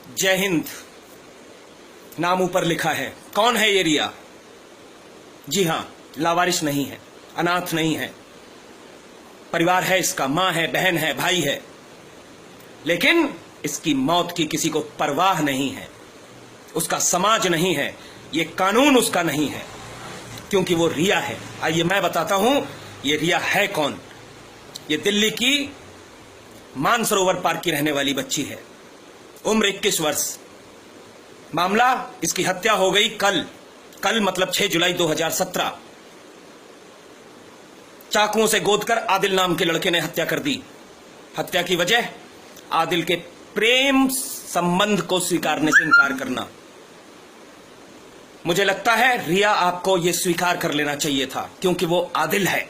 जय हिंद नाम ऊपर लिखा है। कौन है ये रिया? जी हां, लावारिस नहीं है, अनाथ नहीं है, परिवार है इसका, मां है, बहन है, भाई है, लेकिन इसकी मौत की किसी को परवाह नहीं है। उसका समाज नहीं है, ये कानून उसका नहीं है, क्योंकि वो रिया है। आइए मैं बताता हूं ये रिया है कौन। ये दिल्ली की मानसरोवर पार्क की रहने वाली बच्ची है, उम्र 21 वर्ष। मामला, इसकी हत्या हो गई कल मतलब 6 जुलाई 2017। चाकुओं से गोदकर आदिल नाम के लड़के ने हत्या कर दी। हत्या की वजह आदिल के प्रेम संबंध को स्वीकारने से इनकार करना। मुझे लगता है रिया आपको यह स्वीकार कर लेना चाहिए था, क्योंकि वो आदिल है।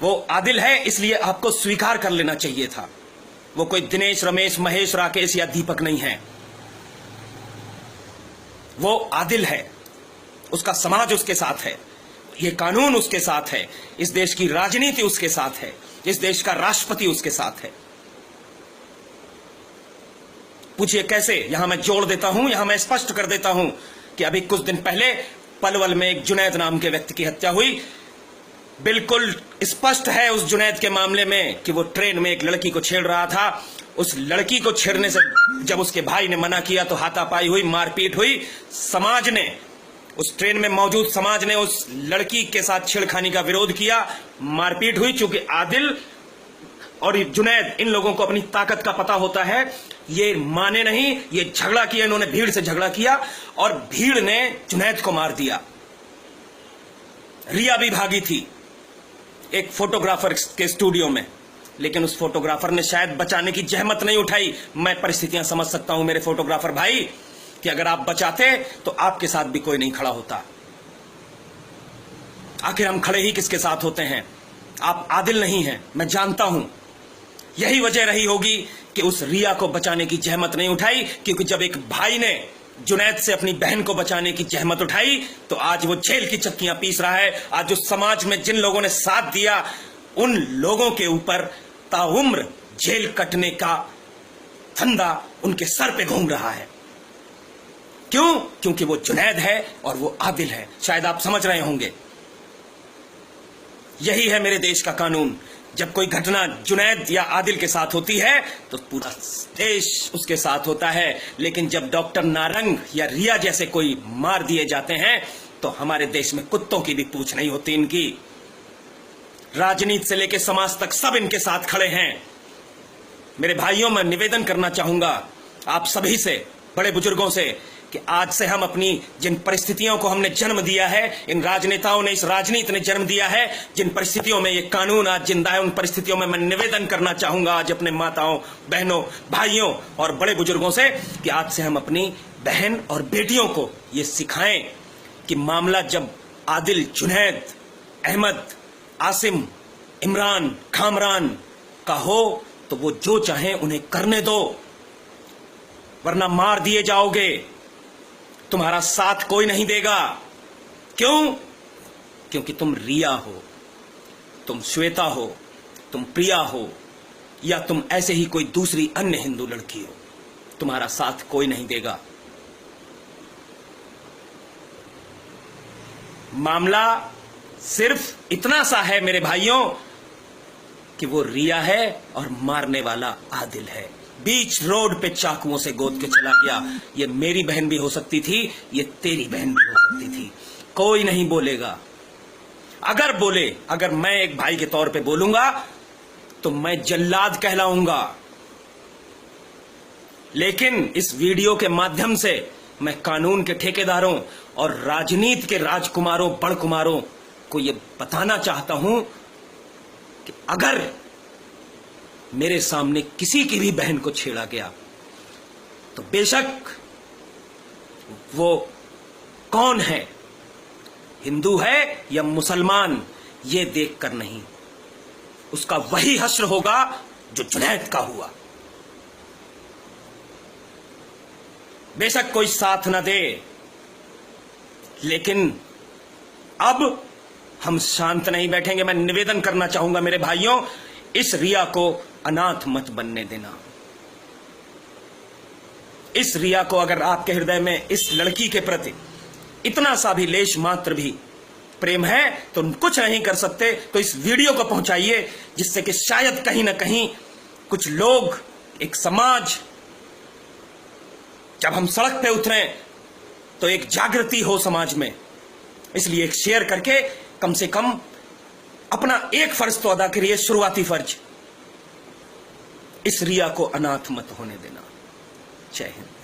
वो आदिल है, इसलिए आपको स्वीकार कर लेना चाहिए था। वो कोई दिनेश, रमेश, महेश, राकेश या दीपक नहीं है। वो आदिल है, उसका समाज उसके साथ है, ये कानून उसके साथ है, इस देश की राजनीति उसके साथ है, इस देश का राष्ट्रपति उसके साथ है। पूछिए कैसे? यहां मैं जोड़ देता हूं, यहां मैं स्पष्ट कर देता हूं कि अभी कुछ दिन पहले पलवल में एक जुनैद नाम के व्यक्ति की हत्या हुई। बिल्कुल स्पष्ट है उस जुनैद के मामले में कि वो ट्रेन में एक लड़की को छेड़ रहा था। उस लड़की को छेड़ने से जब उसके भाई ने मना किया तो हाथापाई हुई, मारपीट हुई। समाज ने, उस ट्रेन में मौजूद समाज ने उस लड़की के साथ छेड़खानी का विरोध किया, मारपीट हुई। चूंकि आदिल और जुनैद, इन लोगों को अपनी ताकत का पता होता है, ये माने नहीं, ये झगड़ा किया, इन्होंने भीड़ से झगड़ा किया और भीड़ ने जुनैद को मार दिया। रिया भी भागी थी एक फोटोग्राफर के स्टूडियो में, लेकिन उस फोटोग्राफर ने शायद बचाने की जहमत नहीं उठाई। मैं परिस्थितियां समझ सकता हूं मेरे फोटोग्राफर भाई, कि अगर आप बचाते तो आपके साथ भी कोई नहीं खड़ा होता। आखिर हम खड़े ही किसके साथ होते हैं? आप आदिल नहीं हैं, मैं जानता हूं। यही वजह रही होगी कि उस रिया को बचाने की जहमत नहीं उठाई, क्योंकि जब एक भाई ने जुनैद से अपनी बहन को बचाने की जहमत उठाई तो आज वो जेल की चक्कियां पीस रहा है। आज उस समाज में जिन लोगों ने साथ दिया, उन लोगों के ऊपर ताउम्र जेल कटने का फंदा उनके सर पे घूम रहा है। क्यों? क्योंकि वो जुनैद है और वो आदिल है। शायद आप समझ रहे होंगे। यही है मेरे देश का कानून। जब कोई घटना जुनैद या आदिल के साथ होती है तो पूरा देश उसके साथ होता है, लेकिन जब डॉक्टर नारंग या रिया जैसे कोई मार दिए जाते हैं तो हमारे देश में कुत्तों की भी पूछ नहीं होती इनकी। राजनीति से लेकर समाज तक सब इनके साथ खड़े हैं। मेरे भाइयों, मैं निवेदन करना चाहूंगा आप सभी से, बड़े बुजुर्गों से, कि आज से हम अपनी जिन परिस्थितियों को हमने जन्म दिया है, इन राजनेताओं ने, इस राजनीति ने जन्म दिया है, जिन परिस्थितियों में ये कानून आज जिंदा है, उन परिस्थितियों में मैं निवेदन करना चाहूंगा आज अपने माताओं, बहनों, भाइयों और बड़े बुजुर्गों से कि आज से हम अपनी बहन और बेटियों को ये सिखाएं कि मामला जब आदिल, जुनैद, अहमद, आसिम, इमरान, खामरान का हो तो वो जो चाहें उन्हें करने दो, वरना मार दिए जाओगे। तुम्हारा साथ कोई नहीं देगा। क्यों? क्योंकि तुम रिया हो, तुम श्वेता हो, तुम प्रिया हो, या तुम ऐसे ही कोई दूसरी अन्य हिंदू लड़की हो। तुम्हारा साथ कोई नहीं देगा। मामला सिर्फ इतना सा है मेरे भाइयों कि वो रिया है और मारने वाला आदिल है। बीच रोड पे चाकुओं से गोद के चला गया। ये मेरी बहन भी हो सकती थी, ये तेरी बहन भी हो सकती थी। कोई नहीं बोलेगा। अगर बोले, अगर मैं एक भाई के तौर पे बोलूंगा तो मैं जल्लाद कहलाऊंगा। लेकिन इस वीडियो के माध्यम से मैं कानून के ठेकेदारों और राजनीति के राजकुमारों, बड़कुमारों को यह बताना चाहता हूं कि अगर मेरे सामने किसी की भी बहन को छेड़ा गया तो बेशक वो कौन है, हिंदू है या मुसलमान, ये देखकर नहीं, उसका वही हश्र होगा जो जुनैद का हुआ। बेशक कोई साथ न दे, लेकिन अब हम शांत नहीं बैठेंगे। मैं निवेदन करना चाहूंगा मेरे भाइयों, इस रिया को अनाथ मत बनने देना। इस रिया को अगर आपके हृदय में इस लड़की के प्रति इतना सा भी लेश मात्र भी प्रेम है तो कुछ नहीं कर सकते तो इस वीडियो को पहुंचाइए, जिससे कि शायद कहीं ना कहीं कुछ लोग, एक समाज, जब हम सड़क पे उतरें तो एक जागृति हो समाज में। इसलिए एक शेयर करके कम से कम अपना एक फर्ज तो अदा करिए, शुरुआती फर्ज। इस रिया को अनाथ मत होने देना। जय हिंद।